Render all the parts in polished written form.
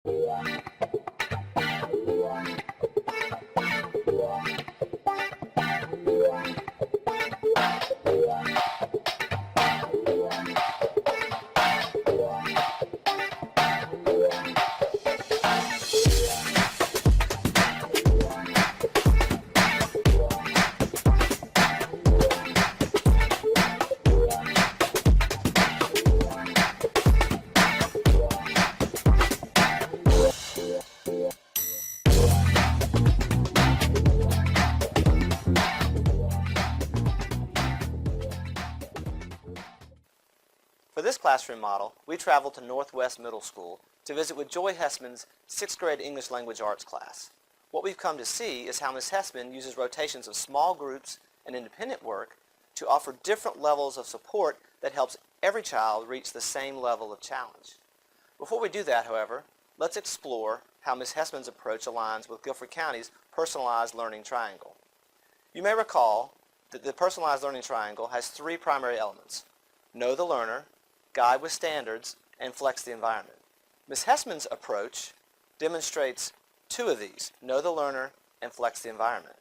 For this classroom model, we traveled to Northwest Middle School to visit with Joy Hessman's 6th grade English Language Arts class. What we've come to see is how Ms. Hessman uses rotations of small groups and independent work to offer different levels of support that helps every child reach the same level of challenge. Before we do that, however, let's explore how Ms. Hessman's approach aligns with Guilford County's Personalized Learning Triangle. You may recall that the Personalized Learning Triangle has 3 primary elements: know the learner, guide with standards, and flex the environment. Ms. Hessman's approach demonstrates 2 of these: know the learner and flex the environment.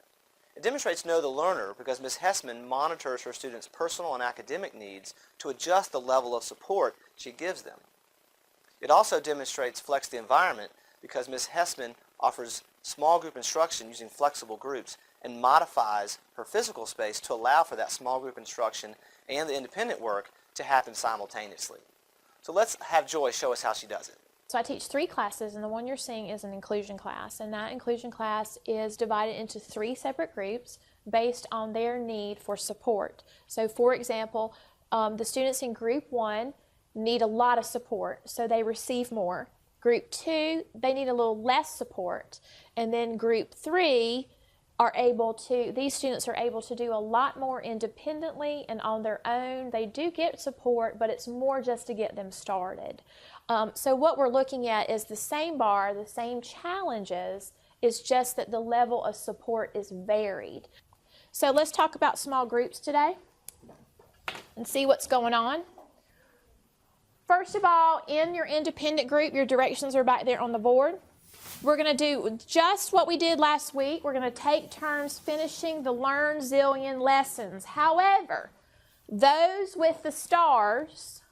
It demonstrates know the learner because Ms. Hessman monitors her students' personal and academic needs to adjust the level of support she gives them. It also demonstrates flex the environment because Ms. Hessman offers small group instruction using flexible groups and modifies her physical space to allow for that small group instruction and the independent work to happen simultaneously. So let's have Joy show us how she does it. So I teach 3 classes, and the one you're seeing is an inclusion class, and that inclusion class is divided into 3 separate groups based on their need for support. So for example, the students in group 1 need a lot of support, so they receive more. Group 2, they need a little less support, and then group 3 these students are able to do a lot more independently and on their own. They do get support, but it's more just to get them started. So what we're looking at is the same bar, the same challenges, it's just that the level of support is varied. So let's talk about small groups today and see what's going on. First of all, in your independent group, your directions are back there on the board. We're going to do just what we did last week. We're going to take turns finishing the Learn Zillion lessons. However, those with the stars,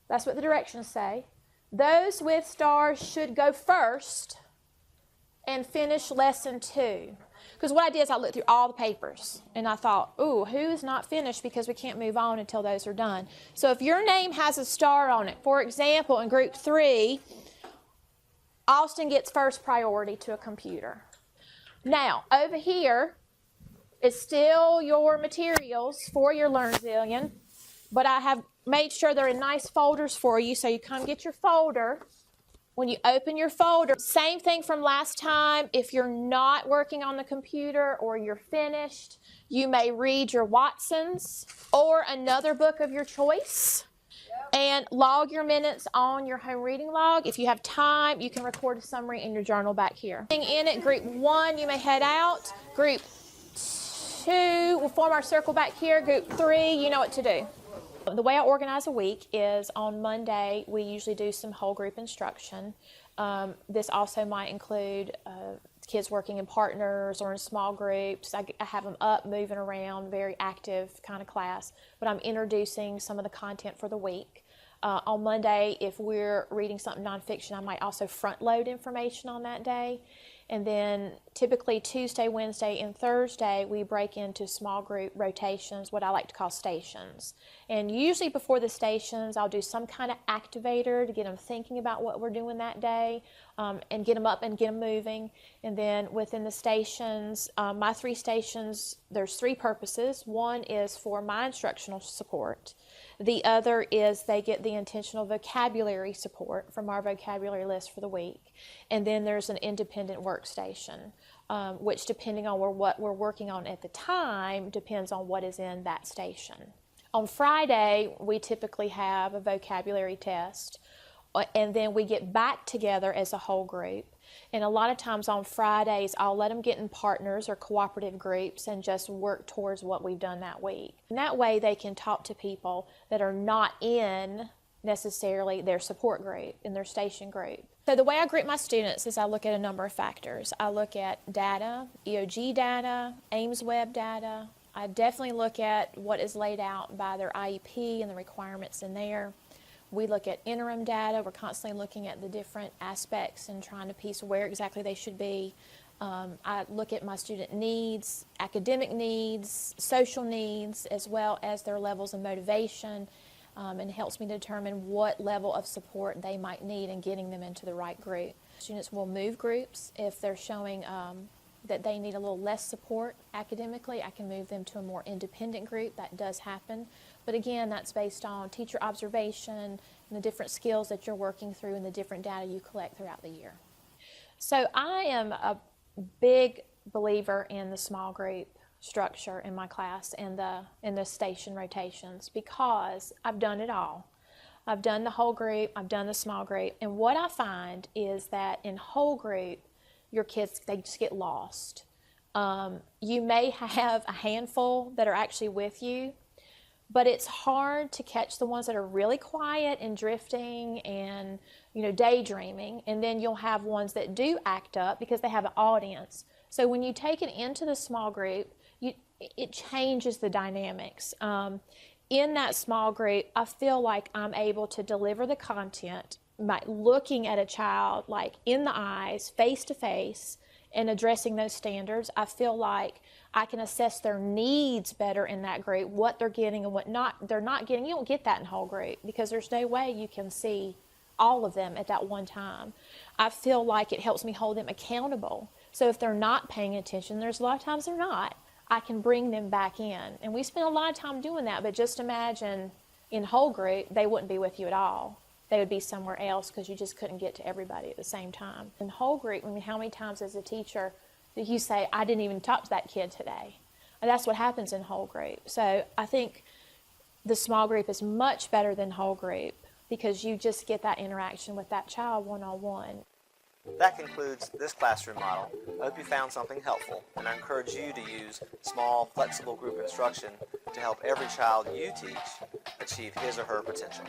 that's what the directions say, those with stars should go first and finish lesson 2. Because what I did is I looked through all the papers and I thought, ooh, who's not finished because we can't move on until those are done. So if your name has a star on it, for example, in group 3, Austin gets first priority to a computer. Now, over here is still your materials for your Learn Zillion, but I have made sure they're in nice folders for you, so you come get your folder. When you open your folder, same thing from last time. If you're not working on the computer or you're finished, you may read your Watsons or another book of your choice. And log your minutes on your home reading log. If you have time, you can record a summary in your journal back here. In it, group 1, you may head out. Group 2, we'll form our circle back here. Group 3, you know what to do. The way I organize a week is on Monday, we usually do some whole group instruction. This also might include kids working in partners or in small groups. I have them up, moving around, very active kind of class, but I'm introducing some of the content for the week. On Monday, if we're reading something nonfiction, I might also front load information on that day. And then typically Tuesday, Wednesday, and Thursday, we break into small group rotations, what I like to call stations. And usually before the stations, I'll do some kind of activator to get them thinking about what we're doing that day, and get them up and get them moving. And then within the stations, my 3 stations, there's 3 purposes. One is for my instructional support. The other is they get the intentional vocabulary support from our vocabulary list for the week. And then there's an independent workstation, which depending on what we're working on at the time, depends on what is in that station. On Friday, we typically have a vocabulary test, and then we get back together as a whole group. And a lot of times on Fridays, I'll let them get in partners or cooperative groups and just work towards what we've done that week. And that way they can talk to people that are not in necessarily their support group, in their station group. So the way I group my students is I look at a number of factors. I look at data, EOG data, Ames Web data. I definitely look at what is laid out by their IEP and the requirements in there. We look at interim data. We're constantly looking at the different aspects and trying to piece where exactly they should be. I look at my student needs, academic needs, social needs, as well as their levels of motivation, and helps me determine what level of support they might need in getting them into the right group. Students will move groups if they're showing that they need a little less support academically. I can move them to a more independent group. That does happen. But again, that's based on teacher observation and the different skills that you're working through and the different data you collect throughout the year. So I am a big believer in the small group structure in my class and the station rotations, because I've done it all. I've done the whole group, I've done the small group, and what I find is that in whole group, your kids, they just get lost. You may have a handful that are actually with you, but it's hard to catch the ones that are really quiet and drifting and, daydreaming, and then you'll have ones that do act up because they have an audience. So when you take it into the small group, it changes the dynamics. In that small group, I feel like I'm able to deliver the content by looking at a child like in the eyes, face to face, and addressing those standards. I feel like I can assess their needs better in that group, what they're getting and what they're not getting. You don't get that in whole group because there's no way you can see all of them at that one time. I feel like it helps me hold them accountable. So if they're not paying attention, there's a lot of times they're not, I can bring them back in. And we spend a lot of time doing that, but just imagine in whole group, they wouldn't be with you at all. They would be somewhere else because you just couldn't get to everybody at the same time. In whole group, how many times as a teacher do you say, I didn't even talk to that kid today? And that's what happens in whole group. So I think the small group is much better than whole group because you just get that interaction with that child one-on-one. That concludes this classroom model. I hope you found something helpful, and I encourage you to use small, flexible group instruction to help every child you teach achieve his or her potential.